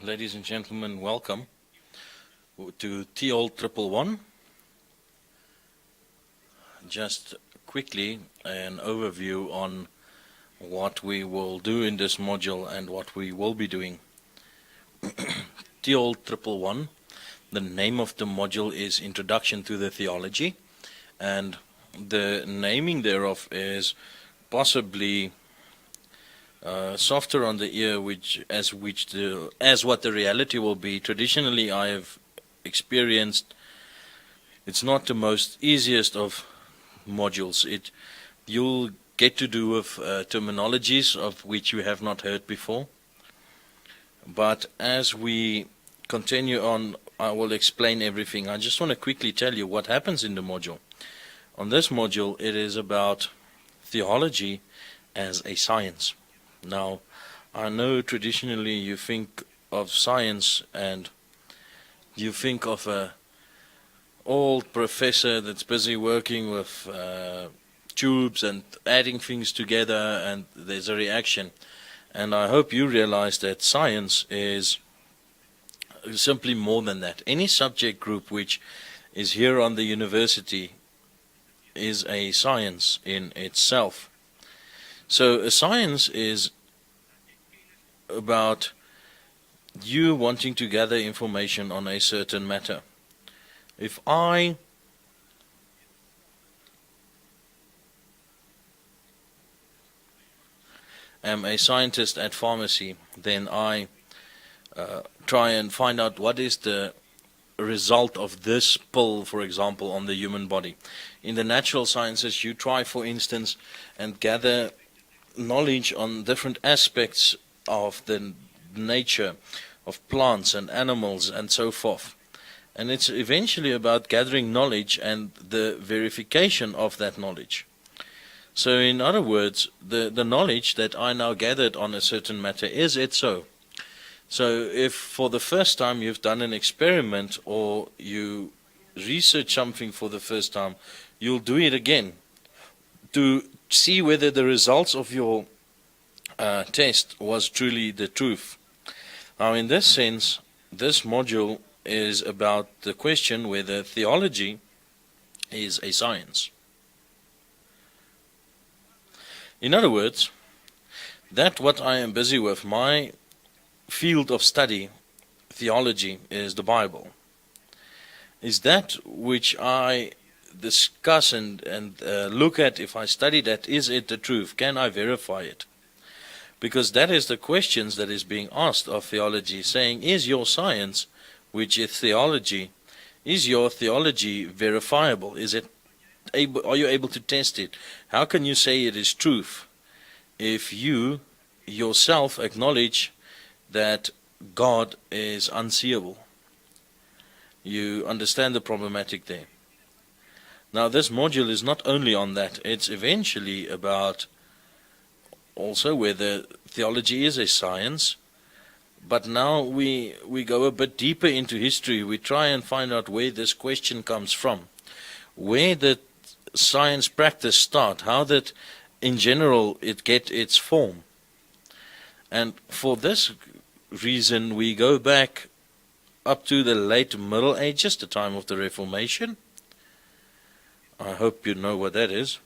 Ladies and gentlemen, welcome to TEOL111. Just quickly an overview on what we will do in this module and what we will be doing. TEOL111, the name of the module is Introduction to the Theology, and the naming thereof is possibly softer on the ear, as what the reality will be. Traditionally, I have experienced it's not the most easiest of modules. You'll get to do with terminologies of which you have not heard before. But as we continue on, I will explain everything. I just want to quickly tell you what happens in the module. On this module, it is about theology as a science. Now, I know traditionally you think of science and you think of an old professor that's busy working with tubes and adding things together, and there's a reaction. And I hope you realize that science is simply more than that. Any subject group which is here on the university is a science in itself. So a science is about you wanting to gather information on a certain matter. If I am a scientist at pharmacy, then I try and find out what is the result of this pill, for example, on the human body. In the natural sciences, you try, for instance, and gather knowledge on different aspects of the nature of plants and animals and so forth. And it's eventually about gathering knowledge and the verification of that knowledge. So in other words, the knowledge that I now gathered on a certain matter, is it so? So if for the first time you've done an experiment or you research something for the first time, you'll do it again to see whether the results of your test was truly the truth. Now, in this sense, this module is about the question whether theology is a science. In other words, that what I am busy with, my field of study, theology, is the Bible. Is that which I discuss and look at. If I study that, is it the truth? Can I verify it? Because that is the questions that is being asked of theology, saying, is your science, which is theology, is your theology verifiable? Are you able to test it? How can you say it is truth if you yourself acknowledge that God is unseeable? You understand the problematic there. Now, this module is not only on that, it's eventually about also whether theology is a science, but now we go a bit deeper into history. We try and find out where this question comes from. Where did science practice start? How did, in general, it get its form? And for this reason, we go back up to the late Middle Ages, the time of the Reformation. I hope you know what that is.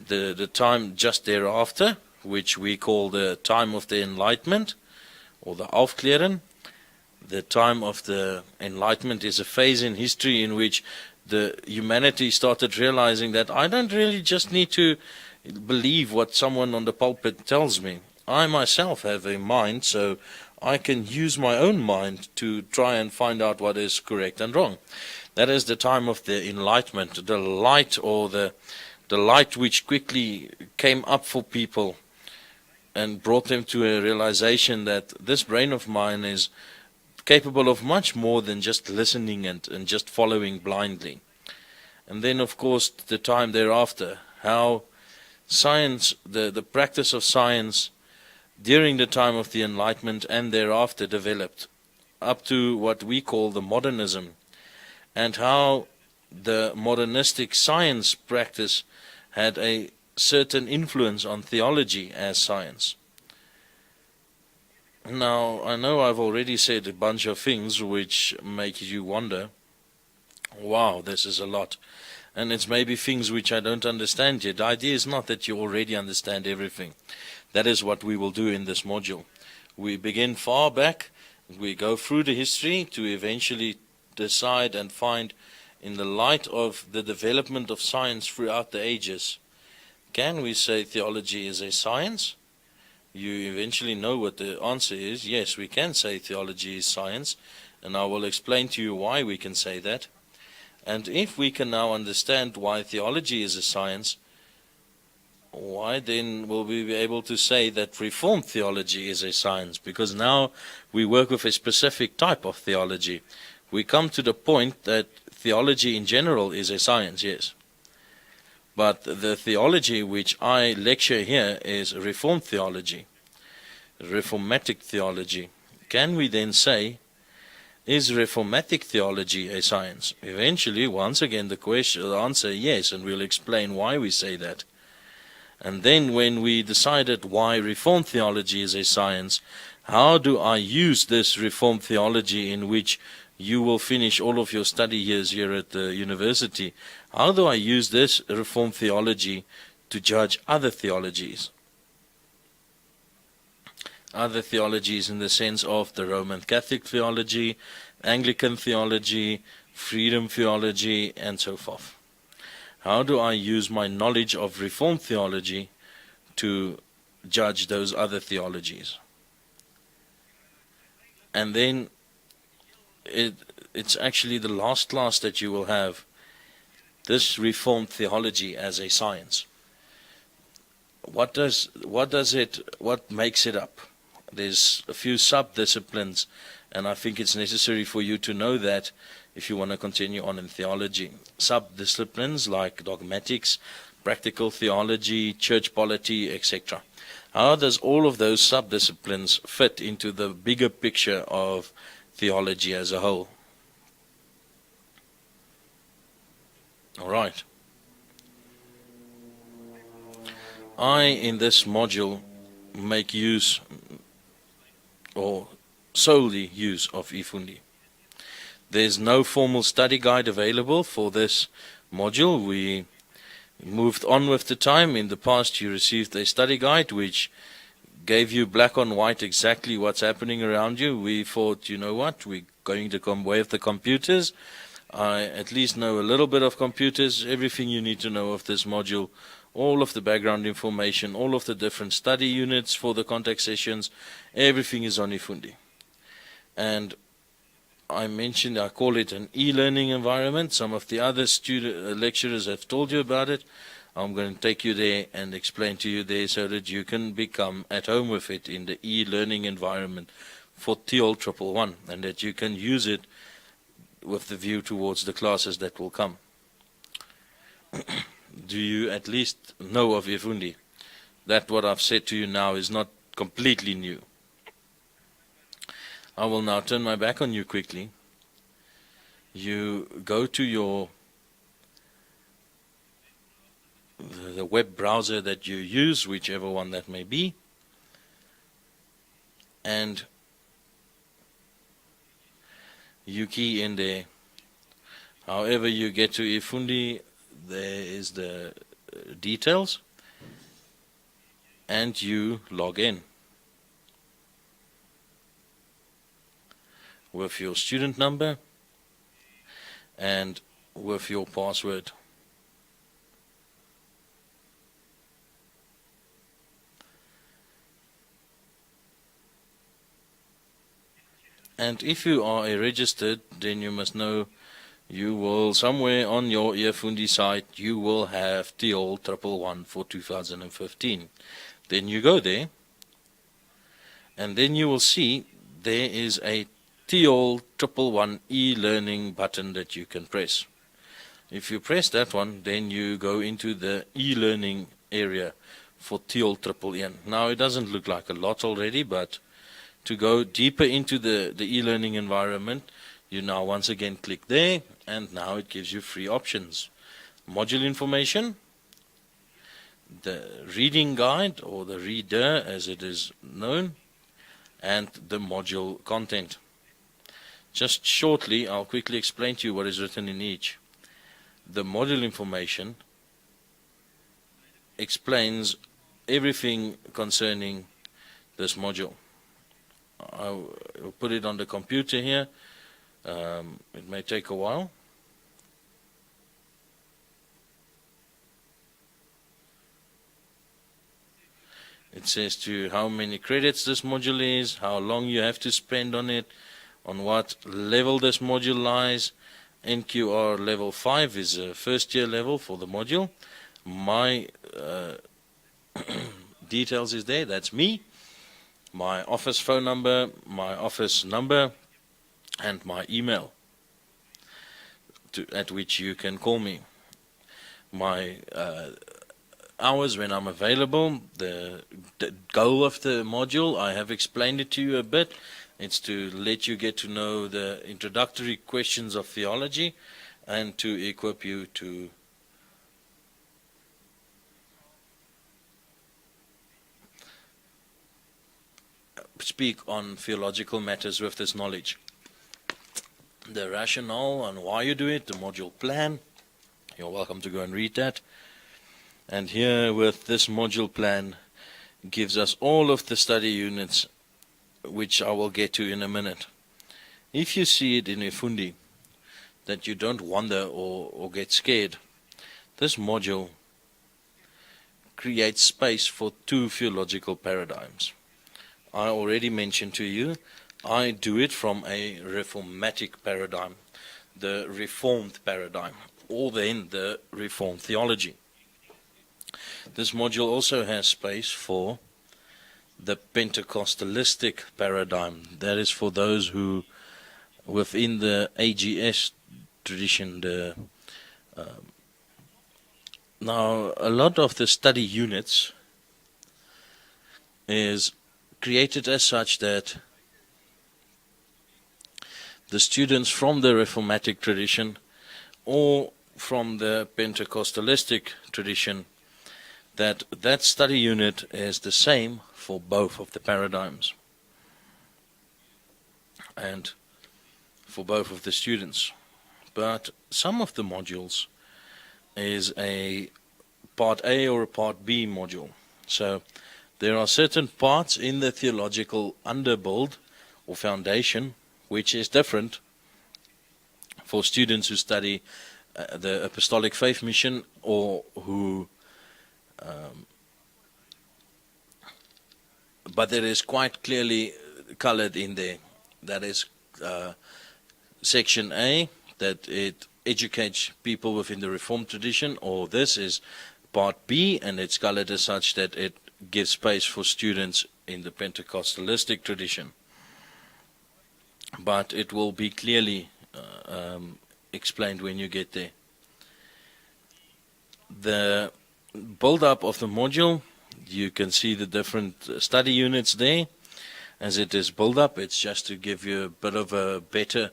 The time just thereafter, which we call the time of the Enlightenment, or the Aufklärung. The time of the Enlightenment is a phase in history in which the humanity started realizing that I don't really just need to believe what someone on the pulpit tells me. I myself have a mind, so I can use my own mind to try and find out what is correct and wrong. That is the time of the Enlightenment, the light, or the light which quickly came up for people and brought them to a realization that this brain of mine is capable of much more than just listening and just following blindly. And then, of course, the time thereafter, how science, the practice of science during the time of the Enlightenment and thereafter developed up to what we call the modernism, and how the modernistic science practice had a certain influence on theology as science. Now, I know I've already said a bunch of things which make you wonder, wow, this is a lot. And it's maybe things which I don't understand yet. The idea is not that you already understand everything. That is what we will do in this module. We begin far back, we go through the history to eventually decide and find, in the light of the development of science throughout the ages, can we say theology is a science? You eventually know what the answer is. Yes, we can say theology is science, and I will explain to you why we can say that. And if we can now understand why theology is a science, why then will we be able to say that Reformed theology is a science? Because now we work with a specific type of theology. We come to the point that theology in general is a science, yes. But the theology which I lecture here is Reformed theology, Reformatic theology. Can we then say, is Reformatic theology a science? Eventually, once again, the answer, yes, and we'll explain why we say that. And then when we decided why Reformed theology is a science, how do I use this Reformed theology in which you will finish all of your study years here at the university? How do I use this Reformed theology to judge other theologies? Other theologies in the sense of the Roman Catholic theology, Anglican theology, freedom theology, and so forth. How do I use my knowledge of Reformed theology to judge those other theologies? And then it's actually the last class that you will have, this Reformed theology as a science. What makes it up? There's a few sub-disciplines, and I think it's necessary for you to know that if you want to continue on in theology. Sub-disciplines like dogmatics, practical theology, church polity, etc. How does all of those sub-disciplines fit into the bigger picture of theology as a whole? All right. I, in this module, make use or solely use of ifundi. There's no formal study guide available for this module. We moved on with the time. In the past, you received a study guide which gave you black on white exactly what's happening around you. We thought, you know what, we're going to come way of the computers. I at least know a little bit of computers, everything you need to know of this module, all of the background information, all of the different study units for the contact sessions, everything is on ifundi. And I mentioned, I call it an e-learning environment. Some of the other lecturers have told you about it. I'm going to take you there and explain to you there so that you can become at home with it in the e-learning environment for TEOL111, and that you can use it with the view towards the classes that will come. Do you at least know of ifundi? That what I've said to you now is not completely new. I will now turn my back on you quickly. You go to the web browser that you use, whichever one that may be, and you key in there. However you get to ifundi, there is the details, and you log in with your student number and with your password. And if you are a registered, then you must know you will, somewhere on your ifundi site, you will have TEOL111 for 2015. Then you go there, and then you will see there is a TEOL111 e-learning button that you can press. If you press that one, then you go into the e-learning area for TEOL111. Now it doesn't look like a lot already, but to go deeper into the e-learning environment, you now once again click there, and now it gives you three options. Module information, the reading guide, or the reader as it is known, and the module content. Just shortly, I'll quickly explain to you what is written in each. The module information explains everything concerning this module. I'll put it on the computer here. It may take a while. It says to you how many credits this module is, how long you have to spend on it, on what level this module lies. NQR level 5 is a first year level for the module. My details is there, that's me. My office phone number, my office number, and my email at which you can call me. My hours when I'm available, the goal of the module, I have explained it to you a bit. It's to let you get to know the introductory questions of theology and to equip you to speak on theological matters with this knowledge. The rationale on why you do it, the module plan, you're welcome to go and read that. And here with this module plan gives us all of the study units, which I will get to in a minute. If you see it in Efundi, that you don't wonder or get scared, this module creates space for two theological paradigms. I already mentioned to you, I do it from a reformatic paradigm, the Reformed paradigm, or then the Reformed theology. This module also has space for the Pentecostalistic paradigm. That is for those who, within the AGS tradition, now a lot of the study units is created as such that the students from the Reformatic tradition or from the Pentecostalistic tradition, that study unit is the same for both of the paradigms and for both of the students. But some of the modules is a part A or a part B module. So there are certain parts in the theological underbuild or foundation which is different for students who study the apostolic faith mission or who but there is quite clearly colored in there. That is section A, that it educates people within the Reformed tradition, or this is part B, and it's colored as such that it gives space for students in the Pentecostalistic tradition. But it will be clearly explained when you get there. The build-up of the module, you can see the different study units there. As it is built up, it's just to give you a bit of a better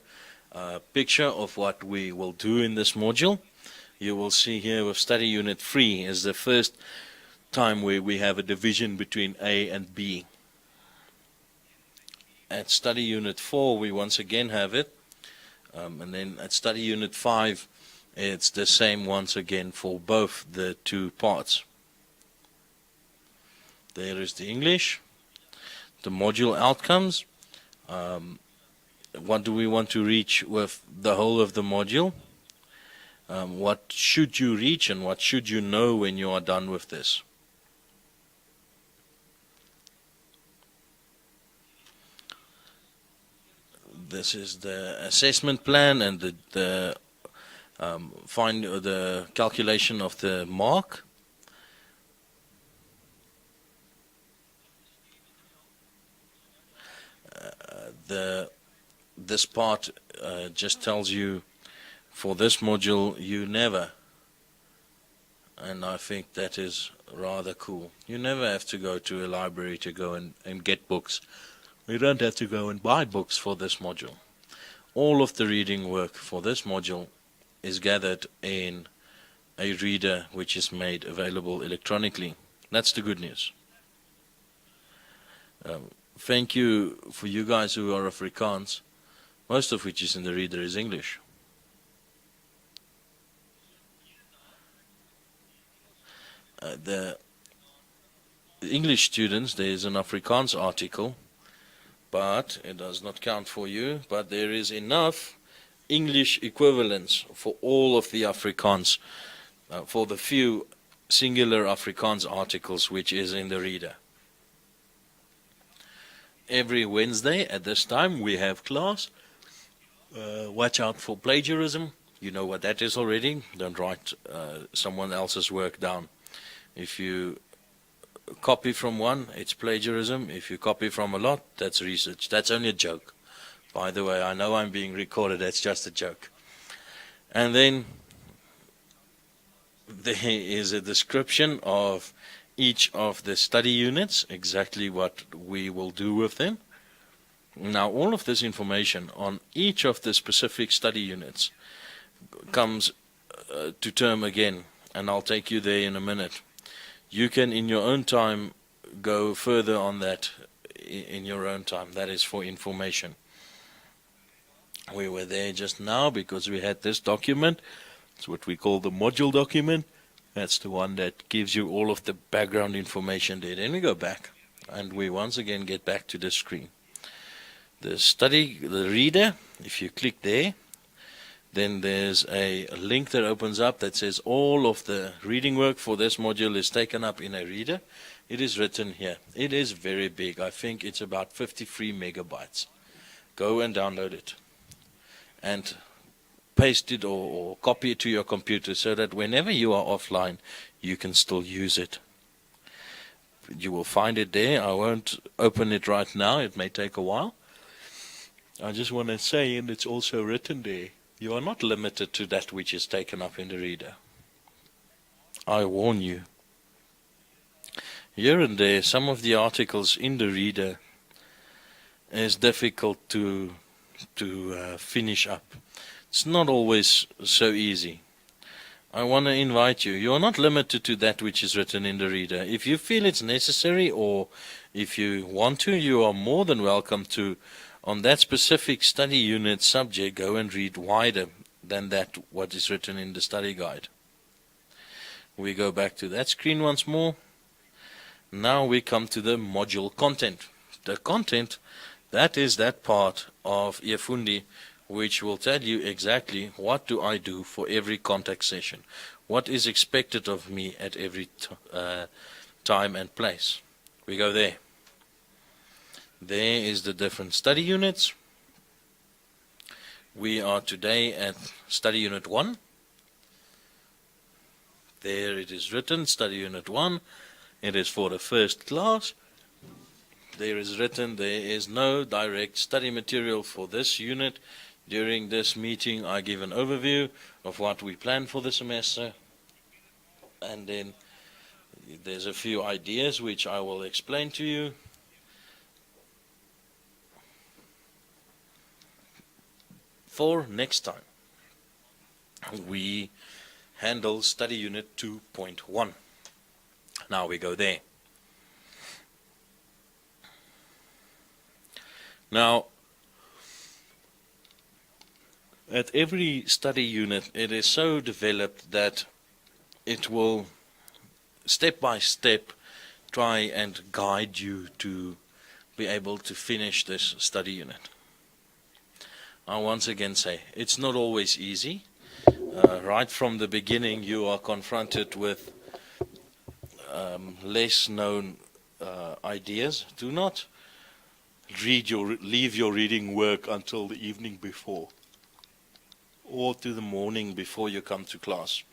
picture of what we will do in this module. You will see here with study unit 3 is the first time where we have a division between A and B. At study unit 4 we once again have it, and then at study unit 5 it's the same once again for both the two parts. There is the English, the module outcomes. What do we want to reach with the whole of the module? What should you reach and what should you know when you are done with this? This is the assessment plan and the calculation of the mark. This part just tells you for this module you never, and I think that is rather cool, you never have to go to a library to go and get books. You don't have to go and buy books for this module. All of the reading work for this module is gathered in a reader which is made available electronically. That's the good news. thank you for you guys who are Afrikaans, most of which is in the reader is English. The English students, there is an Afrikaans article, but it does not count for you, but there is enough English equivalents for all of the Afrikaans, for the few singular Afrikaans articles which is in the reader. Every Wednesday at this time we have class. Watch out for plagiarism. You know what that is already. Don't write someone else's work down. If you copy from one, it's plagiarism. If you copy from a lot, that's research. That's only a joke. By the way, I know I'm being recorded. That's just a joke. And then there is a description of each of the study units, exactly what we will do with them. Now, all of this information on each of the specific study units comes to term again, and I'll take you there in a minute. You can, in your own time, go further on that in your own time. That is for information. We were there just now because we had this document. It's what we call the module document. That's the one that gives you all of the background information there. Then we go back, and we once again get back to the screen. The reader, if you click there, then there's a link that opens up that says all of the reading work for this module is taken up in a reader. It is written here. It is very big. I think it's about 53 megabytes. Go and download it and paste it or copy it to your computer so that whenever you are offline, you can still use it. You will find it there. I won't open it right now. It may take a while. I just want to say, and it's also written there, you are not limited to that which is taken up in the reader. I warn you. Here and there, some of the articles in the reader is difficult to finish up. It's not always so easy. I want to invite you. You are not limited to that which is written in the reader. If you feel it's necessary or if you want to, you are more than welcome to, on that specific study unit subject, go and read wider than that what is written in the study guide. We go back to that screen once more. Now we come to the module content. The content, that is that part of eFundi which will tell you exactly what do I do for every contact session. What is expected of me at every time and place. We go there. There is the different study units. We are today at study unit 1. There it is written, study unit 1. It is for the first class. There is written, there is no direct study material for this unit. During this meeting, I give an overview of what we plan for the semester. And then there's a few ideas which I will explain to you. For next time, we handle study unit 2.1. Now we go there. Now, at every study unit, it is so developed that it will step by step try and guide you to be able to finish this study unit. I once again say, it's not always easy. Right from the beginning, you are confronted with less known ideas. Do not leave your reading work until the evening before or to the morning before you come to class.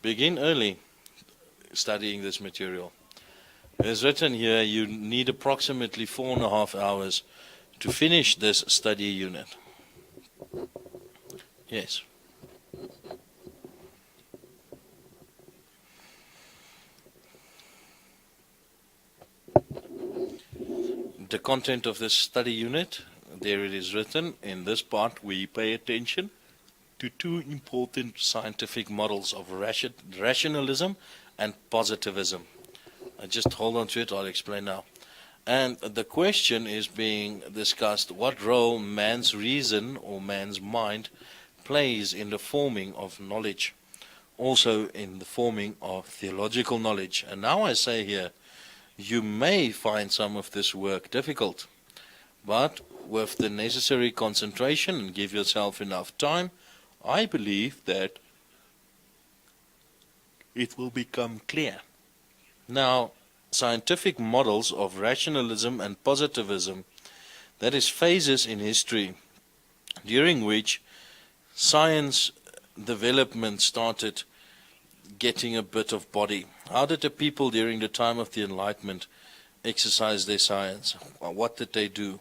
Begin early studying this material. As written here, you need approximately 4.5 hours to finish this study unit. Yes. The content of this study unit, there it is written. In this part, we pay attention to two important scientific models of rationalism and positivism. Just hold on to it, I'll explain now. And the question is being discussed: what role man's reason or man's mind plays in the forming of knowledge, also in the forming of theological knowledge. And now I say here, you may find some of this work difficult, but with the necessary concentration and give yourself enough time, I believe that it will become clear. Now, scientific models of rationalism and positivism, that is phases in history during which science development started getting a bit of body. How did the people during the time of the Enlightenment exercise their science? What did they do?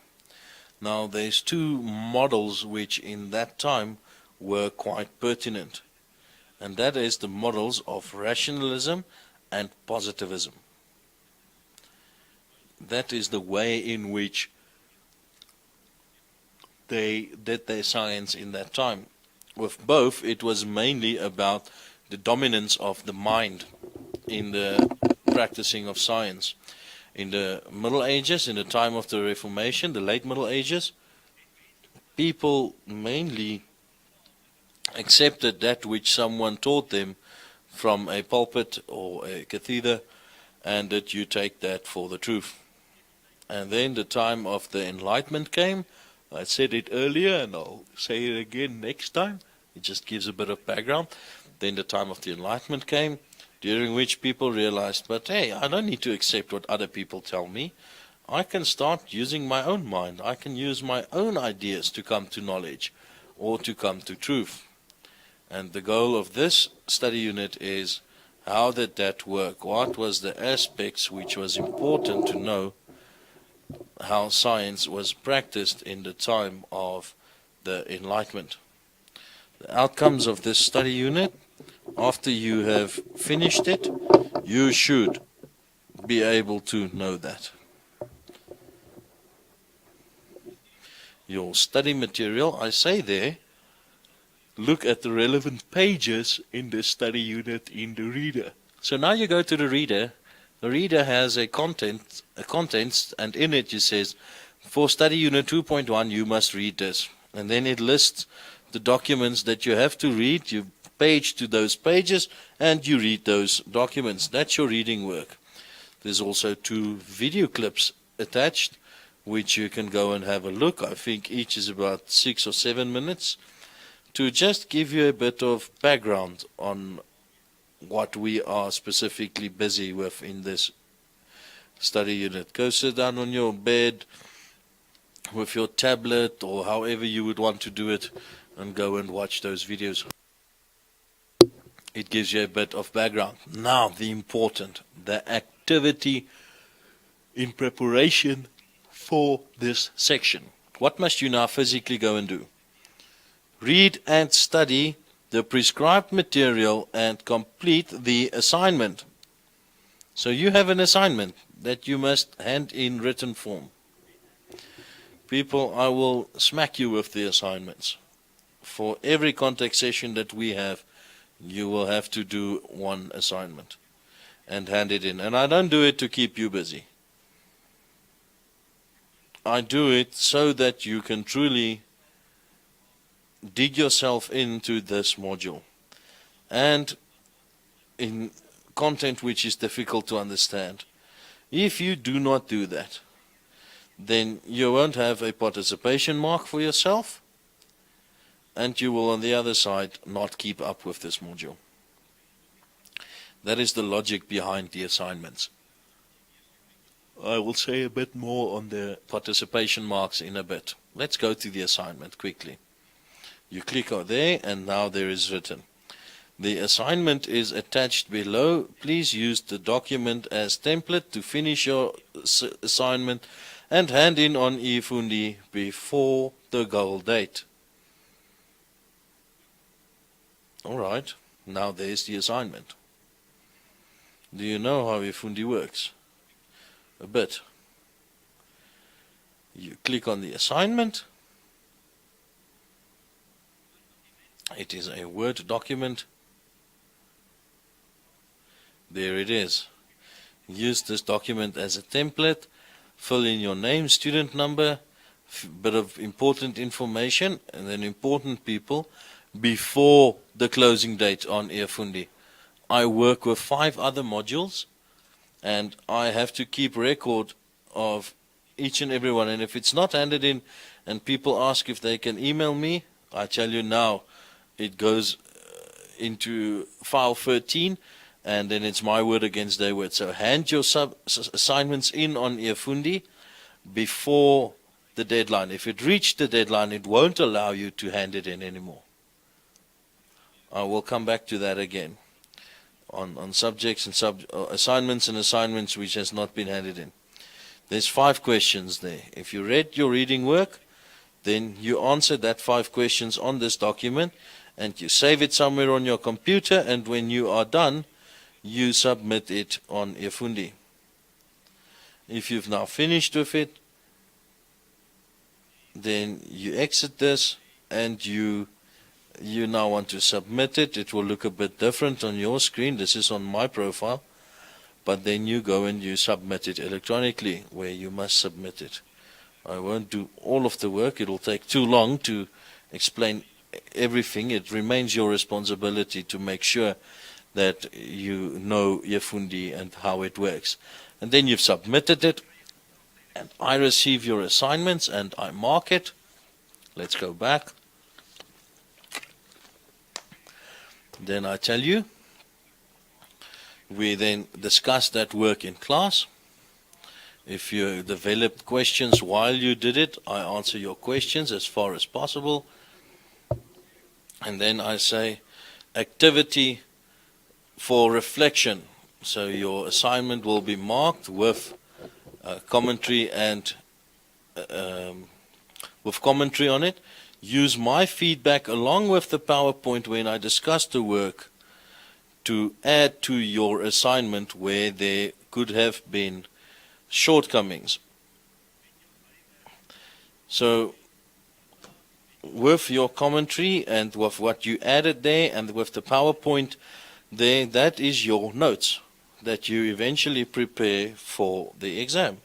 Now, there's two models which in that time were quite pertinent, and that is the models of rationalism and positivism. That is the way in which they did their science in that time. With both, it was mainly about the dominance of the mind in the practicing of science. In the Middle Ages, in the time of the Reformation, the late Middle Ages, people mainly accepted that which someone taught them from a pulpit or a cathedral, and that you take that for the truth. And then the time of the Enlightenment came. I said it earlier and I'll say it again next time. It just gives a bit of background. Then the time of the Enlightenment came, during which people realized, but hey, I don't need to accept what other people tell me. I can start using my own mind. I can use my own ideas to come to knowledge or to come to truth. And the goal of this study unit is, how did that work? What was the aspects which was important to know how science was practiced in the time of the Enlightenment? The outcomes of this study unit, after you have finished it, you should be able to know that. Your study material, I say there, look at the relevant pages in the study unit in the reader. So now you go to the reader. The reader has a contents, and in it it says, for study unit 2.1 you must read this. And then it lists the documents that you have to read. You page to those pages and you read those documents. That's your reading work. There's also 2 video clips attached, which you can go and have a look. I think each is about 6 or 7 minutes, to just give you a bit of background on what we are specifically busy with in this study unit. Go sit down on your bed with your tablet or however you would want to do it and go and watch those videos. It gives you a bit of background. Now the important, the activity in preparation for this section. What must you now physically go and do? Read and study the prescribed material and complete the assignment. So you have an assignment that you must hand in written form. People, I will smack you with the assignments. For every contact session that we have, you will have to do one assignment and hand it in. And I don't do it to keep you busy. I do it so that you can truly dig yourself into this module, and in content which is difficult to understand. If you do not do that, then you won't have a participation mark for yourself, and you will on the other side not keep up with this module. That is the logic behind the assignments. I will say a bit more on the participation marks in a bit. Let's go to the assignment quickly. You click on there and now there is written. The assignment is attached below. Please use the document as template to finish your assignment and hand in on eFundi before the goal date. Alright, now there's the assignment. Do you know how eFundi works? A bit. You click on the assignment. It is a Word document. There it is. Use this document as a template fill in your name, student number, bit of important information, and then important people before the closing date on eFundi. I work with 5 other modules, and I have to keep record of each and every one. And if it's not handed in and people ask if they can email me, I tell you now, it goes into file 13, and then it's my word against their word. So hand your assignments in on eFundi before the deadline. If it reached the deadline, it won't allow you to hand it in anymore. I will come back to that again on subjects and assignments which has not been handed in. There's 5 questions there. If you read your reading work, then you answer that 5 questions on this document, and you save it somewhere on your computer, and when you are done, you submit it on eFundi. If you've now finished with it, then you exit this, and you now want to submit it. It will look a bit different on your screen. This is on my profile. But then you go and you submit it electronically where you must submit it. I won't do all of the work. It will take too long to explain everything. It remains your responsibility to make sure that you know eFundi and how it works. And then you've submitted it, and I receive your assignments and I mark it. Let's go back. Then I tell you, we then discuss that work in class. If you developed questions while you did it, I answer your questions as far as possible. And then I say, activity for reflection. So your assignment will be marked with commentary and with commentary on it. Use my feedback along with the PowerPoint when I discuss the work to add to your assignment where there could have been shortcomings. So with your commentary and with what you added there and with the PowerPoint there, that is your notes that you eventually prepare for the exam.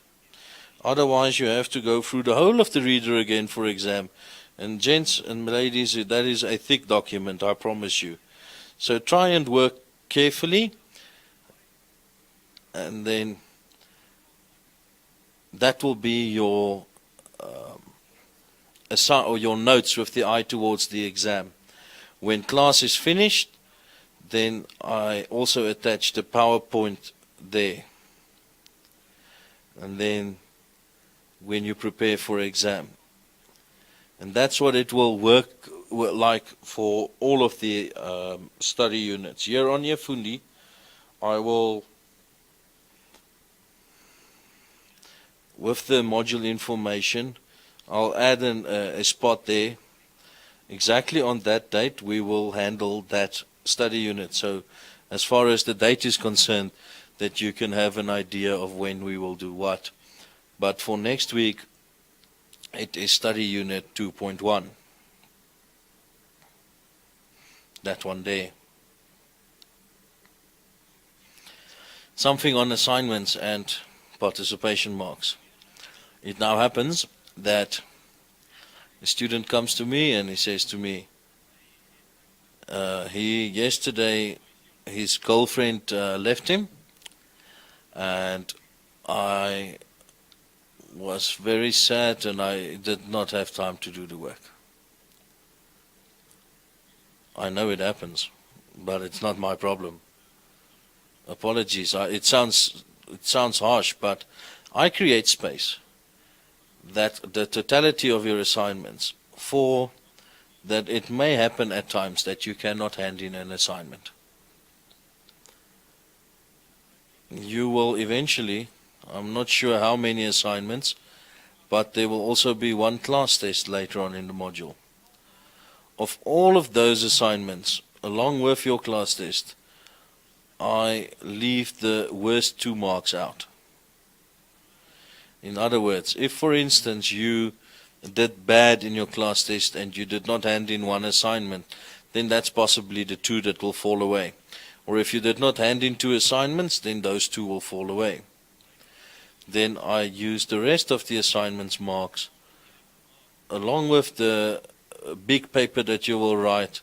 Otherwise you have to go through the whole of the reader again for exam. And gents and ladies, that is a thick document, I promise you. So try and work carefully, and then that will be your or your notes with the eye towards the exam. When class is finished, then I also attach the PowerPoint there. And then when you prepare for exam. And that's what it will work like for all of the study units. Here on eFundi, I will, with the module information, I'll add a spot there. Exactly on that date, we will handle that study unit. So as far as the date is concerned, that you can have an idea of when we will do what. But for next week, it is study unit 2.1. That one there. Something on assignments and participation marks. It now happens that a student comes to me and he says to me, yesterday his girlfriend left him, and I was very sad and I did not have time to do the work. I know it happens, but it's not my problem. Apologies. It sounds harsh, but I create space that the totality of your assignments for that it may happen at times that you cannot hand in an assignment. You will eventually, I'm not sure how many assignments, but there will also be one class test later on in the module. Of all of those assignments, along with your class test, I leave the worst 2 marks out. In other words, if for instance you did bad in your class test and you did not hand in one assignment, then that's possibly the 2 that will fall away. Or if you did not hand in 2 assignments, then those 2 will fall away. then I use the rest of the assignments marks along with the big paper that you will write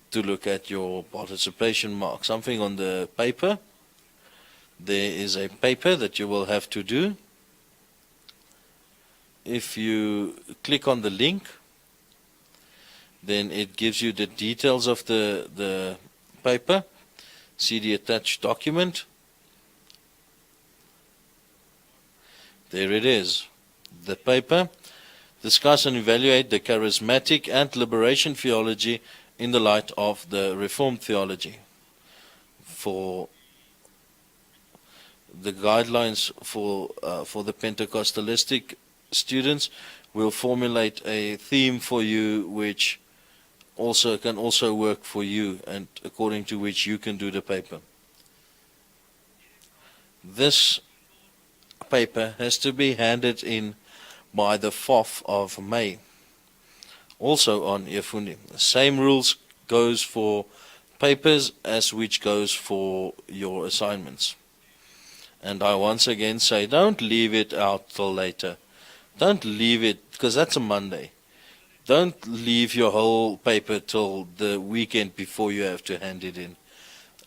to look at your participation mark. Something on the paper. There is a paper that you will have to do. If you click on the link, then it gives you the details of the paper. See the attached document. There it is. The paper. Discuss and evaluate the charismatic and liberation theology in the light of the Reformed theology. For the guidelines for the Pentecostalistic students, we'll formulate a theme for you which can also work for you, and according to which you can do the paper. This paper has to be handed in by the 4th of May. Also on eFundi. The same rules goes for papers as which goes for your assignments. And I once again say, don't leave it out till later. Don't leave it, because that's a Monday. Don't leave your whole paper till the weekend before you have to hand it in.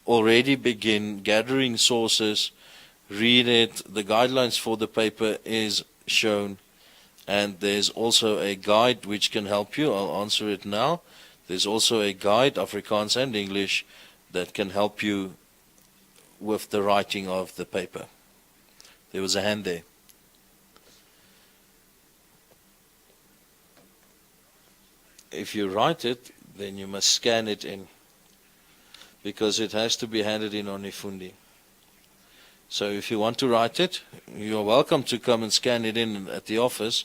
Already begin gathering sources, read it. The guidelines for the paper is shown, and there's also a guide which can help you. I'll answer it now. There's also a guide, Afrikaans and English, that can help you with the writing of the paper. There was a hand there. If you write it, then you must scan it in, because it has to be handed in on eFundi. So if you want to write it, you're welcome to come and scan it in at the office,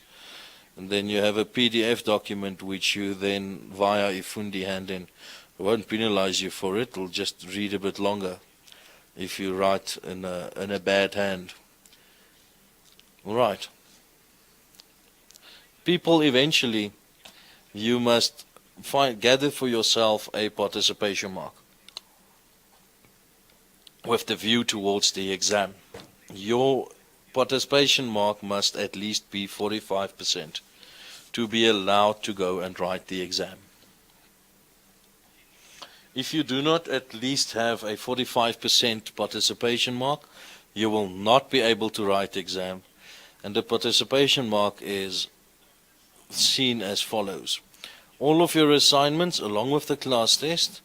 and then you have a PDF document which you then via eFundi hand in. It won't penalize you for it. It'll just read a bit longer if you write in a bad hand. All right. People, eventually, you must gather for yourself a participation mark with the view towards the exam. Your participation mark must at least be 45% to be allowed to go and write the exam. If you do not at least have a 45% participation mark, you will not be able to write the exam. And the participation mark is seen as follows. All of your assignments along with the class test,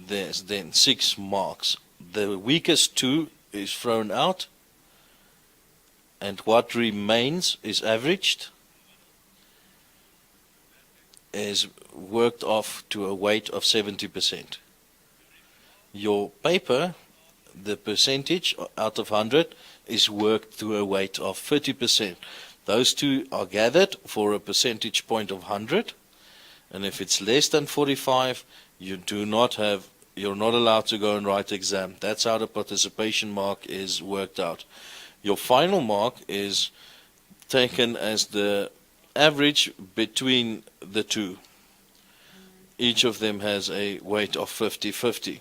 there's then 6 marks. The weakest 2 is thrown out, and what remains is averaged, is worked off to a weight of 70%. Your paper, the percentage out of 100, is worked to a weight of 30%. Those 2 are gathered for a percentage point of 100, and if it's less than 45, you're not allowed to go and write the exam. That's how the participation mark is worked out. Your final mark is taken as the average between the 2. Each of them has a weight of 50-50,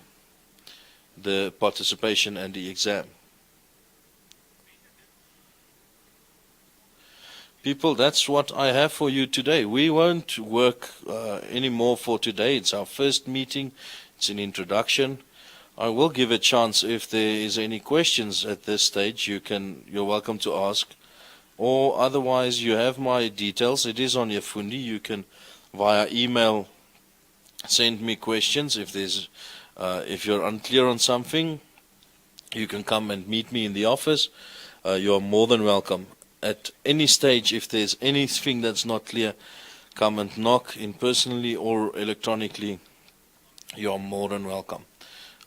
the participation and the exam. People, that's what I have for you today. We won't work anymore for today. It's our first meeting. It's an introduction. I will give a chance if there is any questions at this stage. You're welcome to ask. Or otherwise, you have my details. It is on eFundi. You can, via email, send me questions. If you're unclear on something, you can come and meet me in the office. You are more than welcome. At any stage, if there's anything that's not clear, come and knock in personally or electronically. You are more than welcome.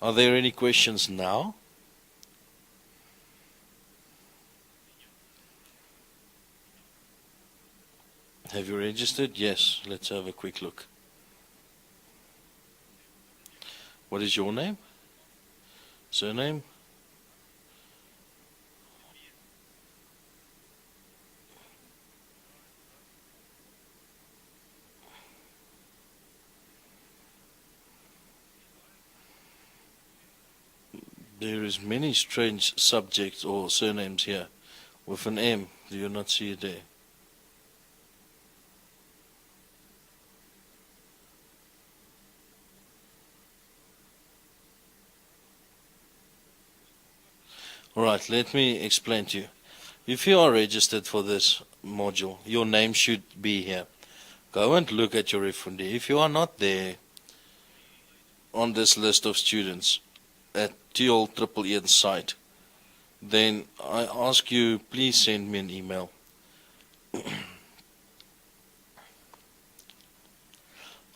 Are there any questions now? Have you registered? Yes. Let's have a quick look. What is your name? Surname? There is many strange subjects or surnames here. with an M. Do you not see it there? Alright, let me explain to you. If you are registered for this module, your name should be here. Go and look at your refundi. If you are not there on this list of students at TEOL111 site, then I ask you, please send me an email.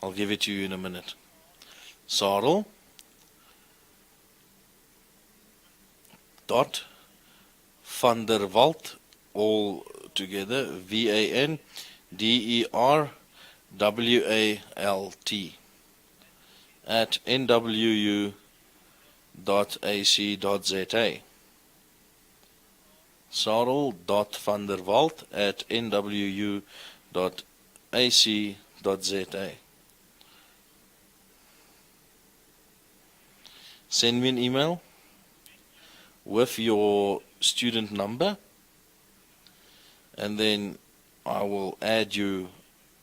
I'll give it to you in a minute. Sarel dot van der Walt, all together, VANDERWALT at nwu.ac.za. Sarel.vanderwalt at nwu.ac.za. Send me an email with your student number, and then I will add you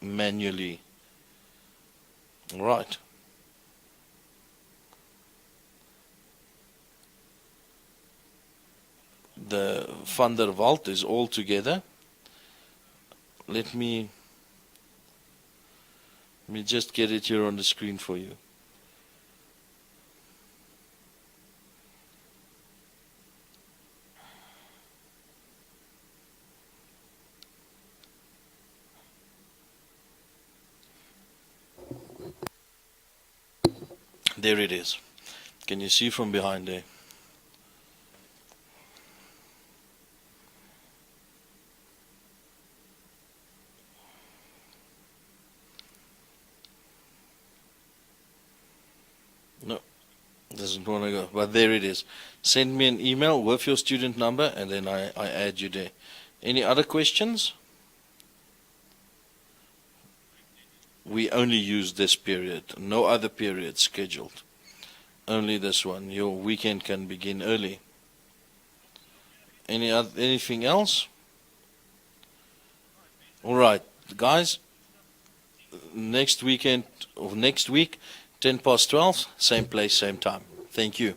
manually. Right. The Van der Walt is all together. Let me just get it here on the screen for you. There it is. Can you see from behind there? No, doesn't want to go, but there it is. Send me an email with your student number, and then I add you there. Any other questions? We only use this period, no other period scheduled. Only this one. Your weekend can begin early. Anything else? All right, guys. Next weekend or next week, 10 past 12, same place, same time. Thank you.